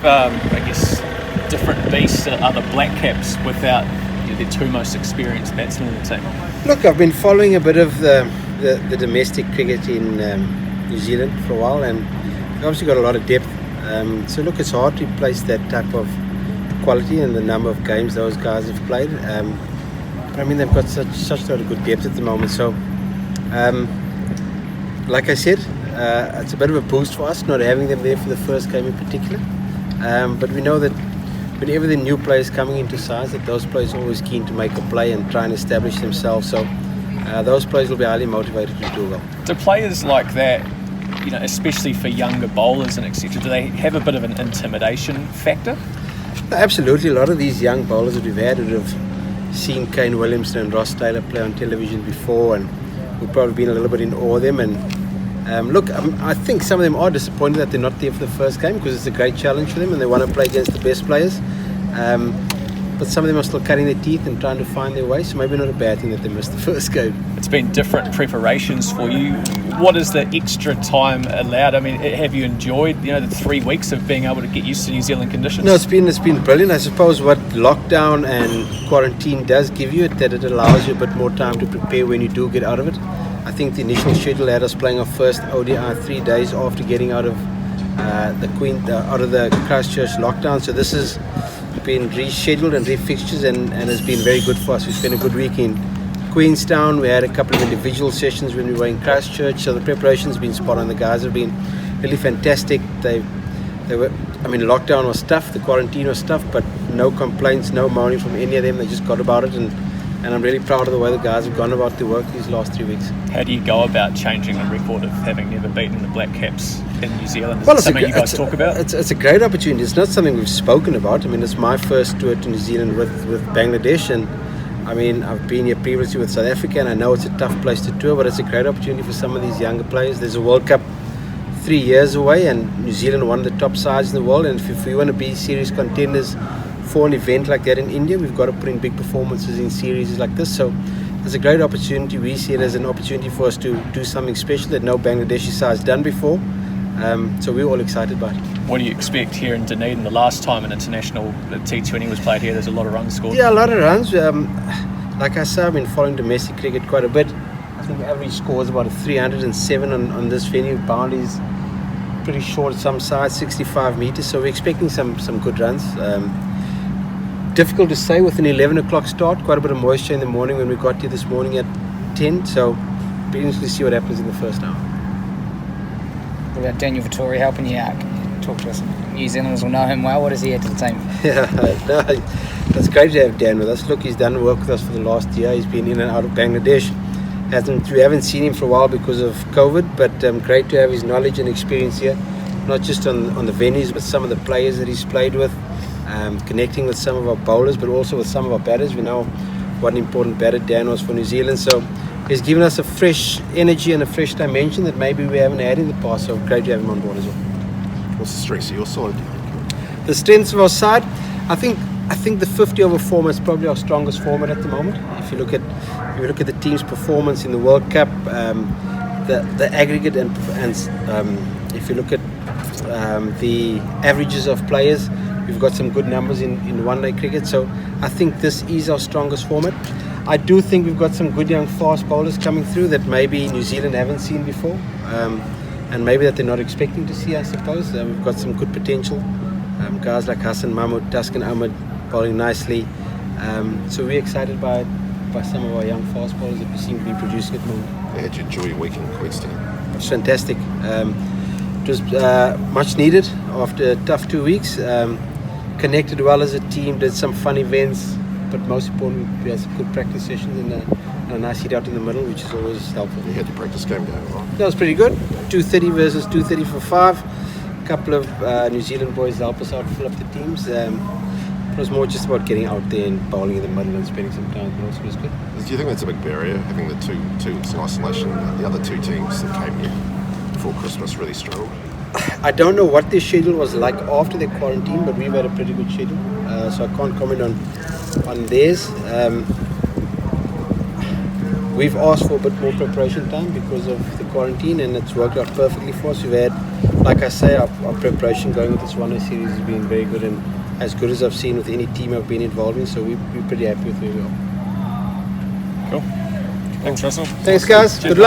I guess different beasts are the Black Caps without their two most experienced batsmen in the team. Look, I've been following a bit of the domestic cricket in New Zealand for a while, and they've obviously got a lot of depth. So look, it's hard to replace that type of quality and the number of games those guys have played. But I mean, they've got such a lot of good depth at the moment. So, like I said, it's a bit of a boost for us not having them there for the first game in particular. But we know that whenever the new players coming into sides, that those players are always keen to make a play and try and establish themselves. So those players will be highly motivated to do well. Do players like that, especially for younger bowlers and etc., do they have a bit of an intimidation factor? Absolutely. A lot of these young bowlers that we've had would have seen Kane Williamson and Ross Taylor play on television before, and we've probably been a little bit in awe of them. And look, I think some of them are disappointed that they're not there for the first game, because it's a great challenge for them and they want to play against the best players. But some of them are still cutting their teeth and trying to find their way, so maybe not a bad thing that they missed the first game. It's been different preparations for you. What is the extra time allowed? I mean, have you enjoyed the 3 weeks of being able to get used to New Zealand conditions? No, it's been brilliant. I suppose what lockdown and quarantine does give you, that it allows you a bit more time to prepare when you do get out of it. I think the initial schedule had us playing our first ODI 3 days after getting out of the Christchurch lockdown. So this has been rescheduled and refixtures and has been very good for us. We spent a good week in Queenstown. We had a couple of individual sessions when we were in Christchurch. So the preparation's been spot on. The guys have been really fantastic. Lockdown was tough, the quarantine was tough, but no complaints, no moaning from any of them. They just got about it, and I'm really proud of the way the guys have gone about their work these last 3 weeks. How do you go about changing the record of having never beaten the Black Caps in New Zealand? Is it something you guys talk about? It's a great opportunity. It's not something we've spoken about. I mean, it's my first tour to New Zealand with Bangladesh, and I mean, I've been here previously with South Africa, and I know it's a tough place to tour, but it's a great opportunity for some of these younger players. There's a World Cup 3 years away, and New Zealand are one of the top sides in the world, and if we want to be serious contenders for an event like that in India, we've got to put in big performances in series like this. So it's a great opportunity. We see it as an opportunity for us to do something special that no Bangladeshi side has done before. So we're all excited by it. What do you expect here in Dunedin? The last time an international T20 was played here, there's a lot of runs scored. Yeah, a lot of runs. Like I said, I've been following domestic cricket quite a bit. I think the average score is about 307 on this venue. Boundaries pretty short at some sides, 65 metres. So we're expecting some good runs. Difficult to say with an 11 o'clock start. Quite a bit of moisture in the morning when we got here this morning at 10. So be interested to see what happens in the first hour. What about Daniel Vittori helping you out? Talk to us. New Zealanders will know him well. What does he add to the team? Yeah, no, that's great to have Dan with us. Look, he's done work with us for the last year. He's been in and out of Bangladesh. We haven't seen him for a while because of COVID, but great to have his knowledge and experience here, not just on the venues, but some of the players that he's played with. Connecting with some of our bowlers, but also with some of our batters. We know what an important batter Dan was for New Zealand, so he's given us a fresh energy and a fresh dimension that maybe we haven't had in the past, so great to have him on board as well. What's the strengths of your side? The strengths of our side, I think the 50 over format is probably our strongest format at the moment. If you look at the team's performance in the World Cup, the aggregate and if you look at the averages of players, we've got some good numbers in one-day cricket, so I think this is our strongest format. I do think we've got some good young fast bowlers coming through that maybe New Zealand haven't seen before, and maybe that they're not expecting to see, I suppose. We've got some good potential. Guys like Hassan Mahmood, Taskin Ahmed bowling nicely. So we're excited by some of our young fast bowlers that we seem to be producing at the moment. How did you enjoy your week in Queenstown? It's fantastic. It was much needed after a tough 2 weeks. Connected well as a team, did some fun events, but most importantly, we had some good practice sessions and a nice hit out in the middle, which is always helpful. You had your practice game going, right? That was pretty good. 230 versus 230 for 5. A couple of New Zealand boys helped us out, fill up the teams. It was more just about getting out there and bowling in the middle and spending some time, but also it was good. Do you think that's a big barrier, having the two weeks in isolation? The other two teams that came here before Christmas really struggled? I don't know what their schedule was like after their quarantine, but we've had a pretty good schedule, so I can't comment on theirs. we've asked for a bit more preparation time because of the quarantine, and it's worked out perfectly for us. We've had, like I say, our preparation going with this one-day series has been very good, and as good as I've seen with any team I've been involved in, so we're pretty happy with where we are. Cool. Thanks, Russell. Thanks, guys. Cheers, Good luck.